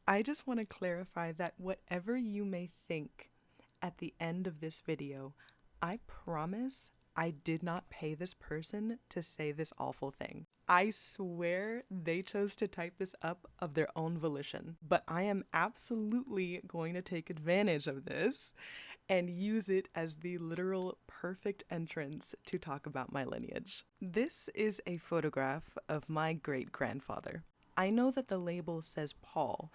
I just want to clarify that whatever you may think at the end of this video, I promise I did not pay this person to say this awful thing. I swear they chose to type this up of their own volition, but I am absolutely going to take advantage of this and use it as the literal perfect entrance to talk about my lineage. This is a photograph of my great-grandfather. I know that the label says Paul,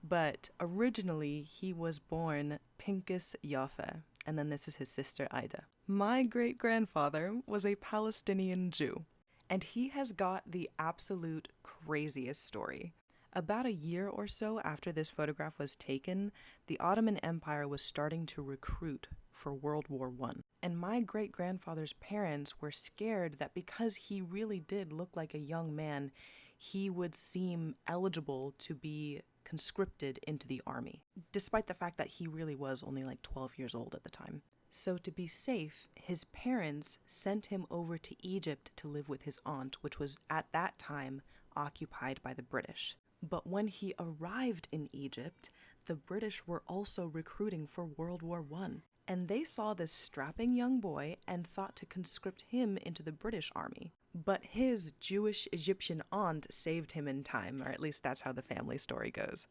but originally he was born Pinchas Joffe, and then this is his sister Ida. My great-grandfather was a Palestinian Jew, and he has got the absolute craziest story. About a year or so after this photograph was taken, the Ottoman Empire was starting to recruit for World War I. And my great-grandfather's parents were scared that because he really did look like a young man, he would seem eligible to be conscripted into the army, despite the fact that he really was only like 12 years old at the time. So to be safe, his parents sent him over to Egypt to live with his aunt, which was at that time occupied by the British. But when he arrived in Egypt, the British were also recruiting for World War I. And they saw this strapping young boy and thought to conscript him into the British army. But his Jewish Egyptian aunt saved him in time, or at least that's how the family story goes.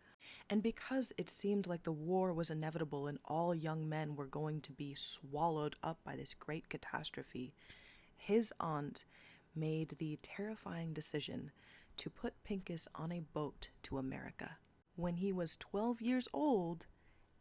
And because it seemed like the war was inevitable and all young men were going to be swallowed up by this great catastrophe, his aunt made the terrifying decision to put Pinchas on a boat to America when he was 12 years old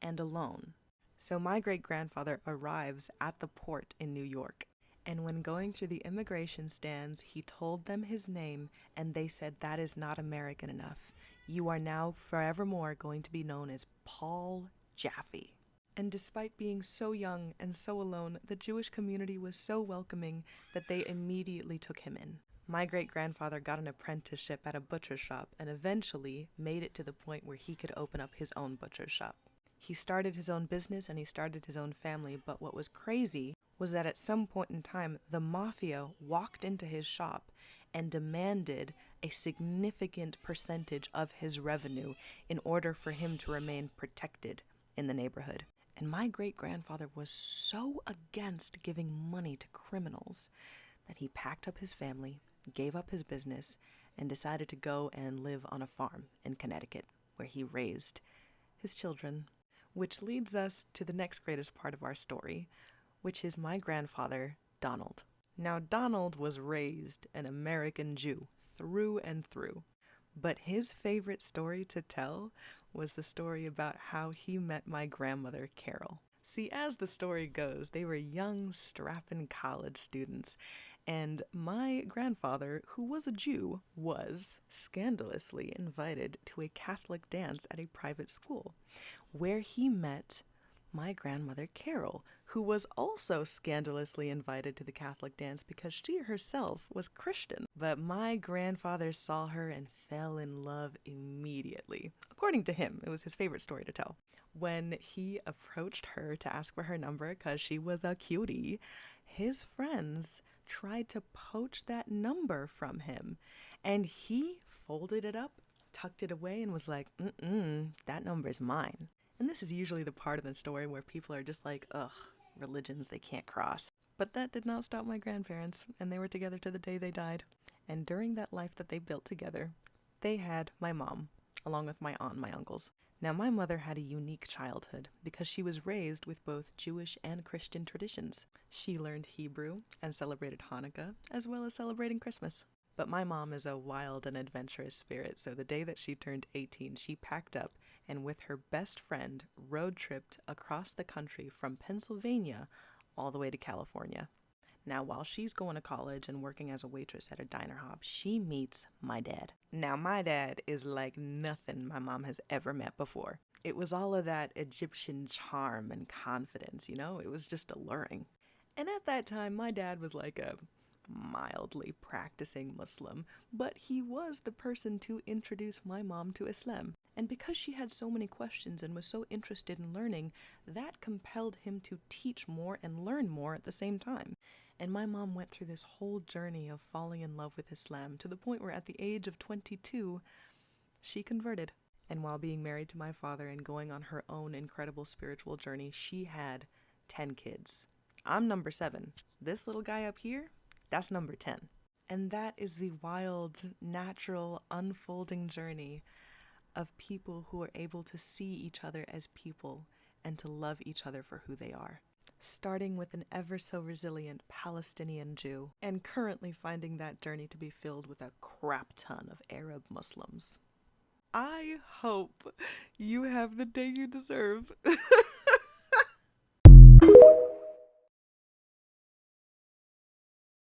and alone. So my great-grandfather arrives at the port in New York, and when going through the immigration stands, he told them his name, and they said, "That is not American enough. You are now forevermore going to be known as Paul Jaffe." And despite being so young and so alone, the Jewish community was so welcoming that they immediately took him in. My great-grandfather got an apprenticeship at a butcher shop and eventually made it to the point where he could open up his own butcher shop. He started his own business and he started his own family, but what was crazy was that at some point in time, the mafia walked into his shop and demanded a significant percentage of his revenue in order for him to remain protected in the neighborhood. And my great-grandfather was so against giving money to criminals that he packed up his family, gave up his business, and decided to go and live on a farm in Connecticut, where he raised his children. Which leads us to the next greatest part of our story, which is my grandfather, Donald. Now, Donald was raised an American Jew through and through, but his favorite story to tell was the story about how he met my grandmother, Carol. See, as the story goes, they were young, strapping college students, and my grandfather, who was a Jew, was scandalously invited to a Catholic dance at a private school, where he met my grandmother Carol, who was also scandalously invited to the Catholic dance because she herself was Christian. But my grandfather saw her and fell in love immediately. According to him, it was his favorite story to tell. When he approached her to ask for her number because she was a cutie, his friends tried to poach that number from him, and he folded it up, tucked it away, and was like, that number's mine. And this is usually the part of the story where people are just like, ugh, religions they can't cross. But that did not stop my grandparents, and they were together to the day they died. And during that life that they built together, they had my mom, along with my aunt and my uncles. Now, my mother had a unique childhood because she was raised with both Jewish and Christian traditions. She learned Hebrew and celebrated Hanukkah, as well as celebrating Christmas. But my mom is a wild and adventurous spirit, so the day that she turned 18, she packed up and with her best friend road tripped across the country from Pennsylvania all the way to California. Now, while she's going to college and working as a waitress at a diner hop, she meets my dad. Now, my dad is like nothing my mom has ever met before. It was all of that Egyptian charm and confidence, It was just alluring. And at that time, my dad was like a mildly practicing Muslim, but he was the person to introduce my mom to Islam. And because she had so many questions and was so interested in learning, that compelled him to teach more and learn more at the same time. And my mom went through this whole journey of falling in love with Islam to the point where at the age of 22, she converted. And while being married to my father and going on her own incredible spiritual journey, she had 10 kids. I'm number 7. This little guy up here, that's number 10. And that is the wild, natural, unfolding journey of people who are able to see each other as people and to love each other for who they are. Starting with an ever so resilient Palestinian Jew, and currently finding that journey to be filled with a crap ton of Arab Muslims. I hope you have the day you deserve.